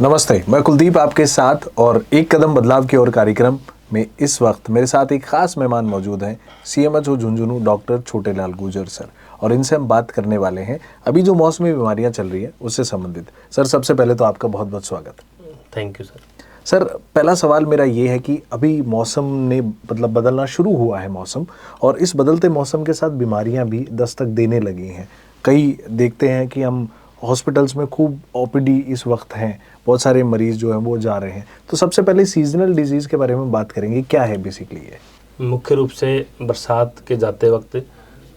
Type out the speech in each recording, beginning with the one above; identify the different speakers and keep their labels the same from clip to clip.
Speaker 1: नमस्ते, मैं कुलदीप आपके साथ और एक कदम बदलाव की ओर कार्यक्रम में इस वक्त मेरे साथ एक खास मेहमान मौजूद हैं, CMHO Jhunjhunu doctor Chhotelal Gurjar sir. और इनसे हम बात करने वाले हैं अभी जो मौसमी बीमारियां चल रही हैं उससे संबंधित। सर, सबसे पहले तो आपका बहुत बहुत स्वागत।
Speaker 2: Thank you sir.
Speaker 1: सर, पहला सवाल मेरा ये है कि अभी मौसम ने बदलना शुरू हुआ है मौसम, और इस बदलते मौसम के साथ बीमारियां भी दस्तक देने लगी हैं। कई देखते हैं कि हम हॉस्पिटल्स में खूब ओपीडी इस वक्त हैं, बहुत सारे मरीज जो हैं वो जा रहे हैं। तो सबसे पहले सीजनल डिजीज़ के बारे में बात करेंगे, क्या है बेसिकली ये?
Speaker 2: मुख्य रूप से बरसात के जाते वक्त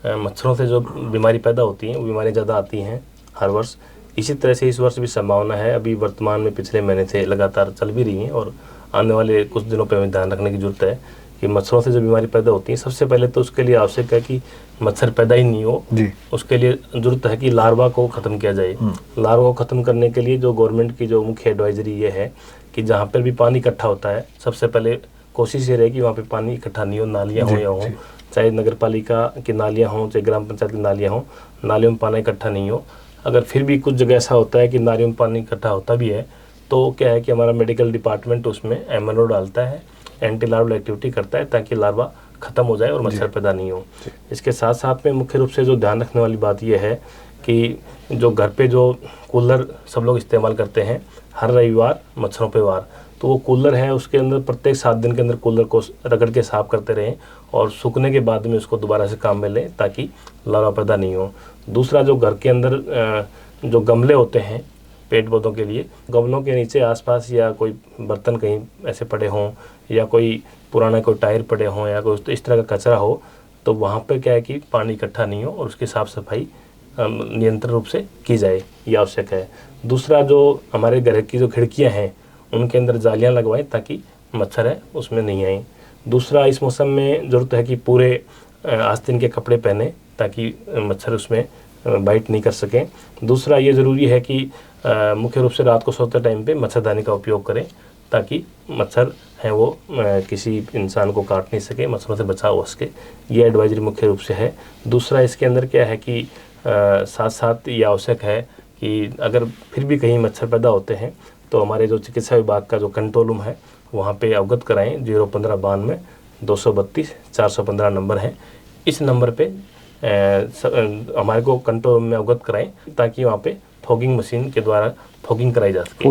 Speaker 2: मच्छरों से जो बीमारी पैदा होती हैं वो बीमारियाँ ज़्यादा आती हैं हर वर्ष। इसी तरह से इस वर्ष भी संभावना है, अभी वर्तमान में पिछले महीने से लगातार चल भी रही हैं और आने वाले कुछ दिनों पर हमें ध्यान रखने की जरूरत है कि मच्छरों से जो बीमारी पैदा होती है, सबसे पहले तो उसके लिए आवश्यक है कि मच्छर पैदा ही नहीं हो
Speaker 1: जी।
Speaker 2: उसके लिए जरूरत है कि लार्वा को ख़त्म किया जाए। लार्वा को ख़त्म करने के लिए जो गवर्नमेंट की जो मुख्य एडवाइजरी ये है कि जहाँ पर भी पानी इकट्ठा होता है, सबसे पहले कोशिश ये रहेगी वहाँ पे पानी इकट्ठा नहीं हो, नालियाँ हो या हो, चाहे नगर पालिका की नालियाँ हों चाहे ग्राम पंचायत की नालियाँ हों, नालियों में पानी इकट्ठा नहीं हो। अगर फिर भी कुछ जगह ऐसा होता है कि नालियों में पानी इकट्ठा होता भी है तो क्या है कि हमारा मेडिकल डिपार्टमेंट उसमें एमएनओ डालता है, एंटी लार्वल एक्टिविटी करता है ताकि लार्वा ख़त्म हो जाए और मच्छर पैदा नहीं हो। इसके साथ साथ में मुख्य रूप से जो ध्यान रखने वाली बात यह है कि जो घर पे जो कूलर सब लोग इस्तेमाल करते हैं, हर रविवार मच्छरों पे वार, तो वो कूलर है उसके अंदर प्रत्येक 7 दिन के अंदर कूलर को रगड़ के साफ करते रहें और सूखने के बाद में उसको दोबारा से काम में लें ताकि लार्वा पैदा नहीं हो। दूसरा, जो घर के अंदर जो गमले होते हैं पेड़ पौधों के लिए, गमलों के नीचे आसपास या कोई बर्तन कहीं ऐसे पड़े हों या कोई पुराना कोई टायर पड़े हों या कोई इस तरह का कचरा हो, तो वहाँ पर क्या है कि पानी इकट्ठा नहीं हो और उसकी साफ़ सफाई नियंत्रण रूप से की जाए, ये आवश्यक है। दूसरा, जो हमारे घर की जो खिड़कियाँ हैं उनके अंदर जालियाँ लगवाएं ताकि मच्छर है उसमें नहीं आए। दूसरा, इस मौसम में ज़रूरत है कि पूरे आस्तीन के कपड़े पहने ताकि मच्छर उसमें बाइट नहीं कर सकें। दूसरा, ये ज़रूरी है कि मुख्य रूप से रात को सोते टाइम पे मच्छरदानी का उपयोग करें ताकि मच्छर हैं वो किसी इंसान को काट नहीं सके, मच्छरों से बचाव हो सके, ये एडवाइजरी मुख्य रूप से है। दूसरा, इसके अंदर क्या है कि साथ साथ ये आवश्यक है कि अगर फिर भी कहीं मच्छर पैदा होते हैं तो हमारे जो चिकित्सा विभाग का जो कंट्रोल रूम है वहाँ पे अवगत कराएं। 01592 232 415 नंबर है, इस नंबर पे हमारे को कंट्रोल रूम में अवगत कराएं ताकि वहाँ पे फॉगिंग मशीन के द्वारा फॉगिंग कराई जा सके।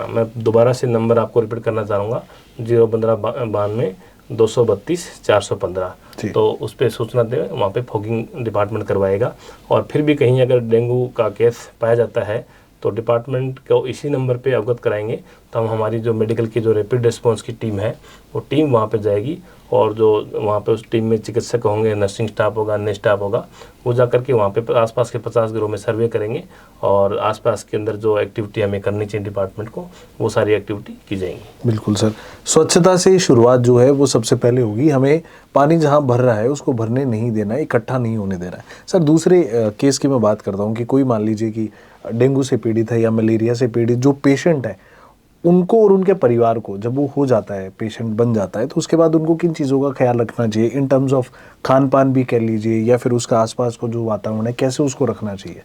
Speaker 2: मैं दोबारा से नंबर आपको रिपीट करना चाहूँगा, 01592 232 415, तो उस पर सूचना दें, वहाँ पे फॉगिंग डिपार्टमेंट करवाएगा। और फिर भी कहीं अगर डेंगू का केस पाया जाता है तो डिपार्टमेंट को इसी नंबर पे अवगत कराएंगे, तो हम हमारी जो मेडिकल की जो रैपिड रिस्पांस की टीम है वो टीम वहाँ पे जाएगी और जो वहाँ पे उस टीम में चिकित्सक होंगे, नर्सिंग स्टाफ होगा, अन्य स्टाफ होगा, वो जा करके वहाँ पे आसपास के 50 घरों में सर्वे करेंगे और आसपास के अंदर जो एक्टिविटी हमें करनी चाहिए डिपार्टमेंट को, वो सारी एक्टिविटी की जाएंगी।
Speaker 1: बिल्कुल सर, स्वच्छता से शुरुआत जो है वो सबसे पहले होगी। हमें पानी जहाँ भर रहा है उसको भरने नहीं देना है, इकट्ठा नहीं होने देना है। सर, दूसरे केस की मैं बात करता हूँ कि कोई मान लीजिए कि डेंगू से पीड़ित है या मलेरिया से पीड़ित जो पेशेंट है, उनको और उनके परिवार को जब वो हो जाता है, पेशेंट बन जाता है, तो उसके बाद उनको किन चीज़ों का ख्याल रखना चाहिए इन टर्म्स ऑफ खान पान भी कह लीजिए या फिर उसका आसपास को जो वातावरण है कैसे उसको रखना चाहिए?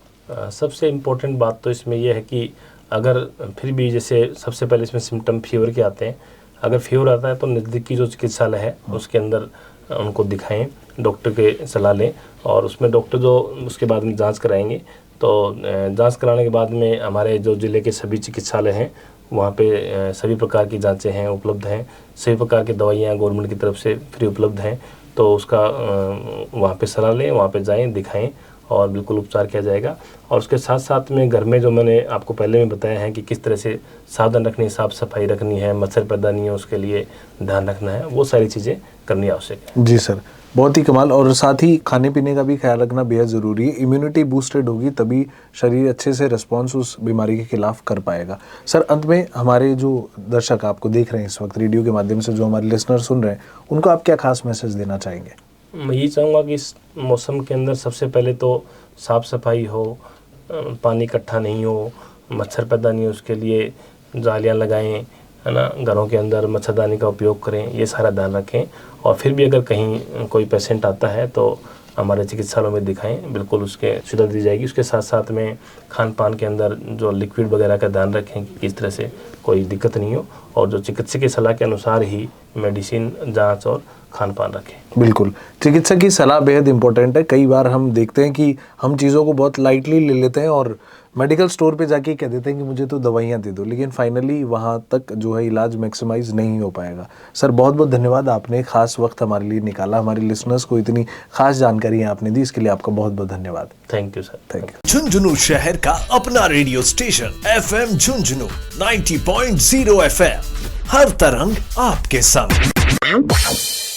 Speaker 2: सबसे इम्पोर्टेंट बात तो इसमें यह है कि अगर फिर भी जैसे सबसे पहले इसमें सिम्टम फीवर के आते हैं, अगर फीवर आता है तो नज़दीकी जो चिकित्सालय है उसके अंदर उनको दिखाएं, डॉक्टर के सलाह लें और उसमें डॉक्टर जो उसके बाद में जांच कराएंगे। तो जांच कराने के बाद में हमारे जो ज़िले के सभी चिकित्सालय हैं वहाँ पे सभी प्रकार की जांचें हैं, उपलब्ध हैं, सभी प्रकार की दवाइयाँ गवर्नमेंट की तरफ से फ्री उपलब्ध हैं। तो उसका वहाँ पे सलाह लें, वहाँ पे जाएं, दिखाएं और बिल्कुल उपचार किया जाएगा। और उसके साथ साथ में घर में जो मैंने आपको पहले में बताया है कि किस तरह से सावधान रखनी है, साफ़ सफाई रखनी है, मच्छर पैदा नहीं है उसके लिए ध्यान रखना है, वो सारी चीज़ें करनी आवश्यक है।
Speaker 1: जी सर, बहुत ही कमाल। और साथ ही खाने पीने का भी ख्याल रखना बेहद ज़रूरी है। इम्यूनिटी बूस्टेड होगी तभी शरीर अच्छे से रिस्पॉन्स उस बीमारी के खिलाफ कर पाएगा। सर, अंत में हमारे जो दर्शक आपको देख रहे हैं इस वक्त रेडियो के माध्यम से, जो हमारे लिसनर सुन रहे हैं, उनको आप क्या खास मैसेज देना चाहेंगे?
Speaker 2: मैं ये चाहूँगा कि इस मौसम के अंदर सबसे पहले तो साफ़ सफाई हो, पानी इकट्ठा नहीं हो, मच्छर पैदा नहीं हो, उसके लिए जालियाँ लगाएं, है ना, घरों के अंदर मच्छरदानी का उपयोग करें, ये सारा ध्यान रखें। और फिर भी अगर कहीं कोई पेशेंट आता है तो हमारे चिकित्सालयों में दिखाएं, बिल्कुल उसके सुविधा दी जाएगी। उसके साथ साथ में खान पान के अंदर जो लिक्विड वगैरह का ध्यान रखें कि किस तरह से कोई दिक्कत नहीं हो, और जो चिकित्सक की सलाह के अनुसार ही मेडिसिन, जांच और खान पान रखें।
Speaker 1: बिल्कुल, चिकित्सक की सलाह बेहद इंपॉर्टेंट है। कई बार हम देखते हैं कि हम चीज़ों को बहुत लाइटली ले लेते हैं और मेडिकल स्टोर पे जाके कह देते हैं कि मुझे तो दवाइयाँ दे दो, लेकिन फाइनली वहाँ तक जो है इलाज मैक्सिमाइज नहीं हो पाएगा। सर बहुत बहुत धन्यवाद, आपने खास वक्त हमारे लिए निकाला, हमारे लिसनर्स को इतनी खास जानकारी आपने दी, इसके लिए आपका बहुत बहुत धन्यवाद।
Speaker 2: Thank you sir.
Speaker 1: Thank you.
Speaker 3: Jhunjhunu शहर का अपना radio station FM Jhunjhunu 90.0 FM, हर तरंग आपके संग।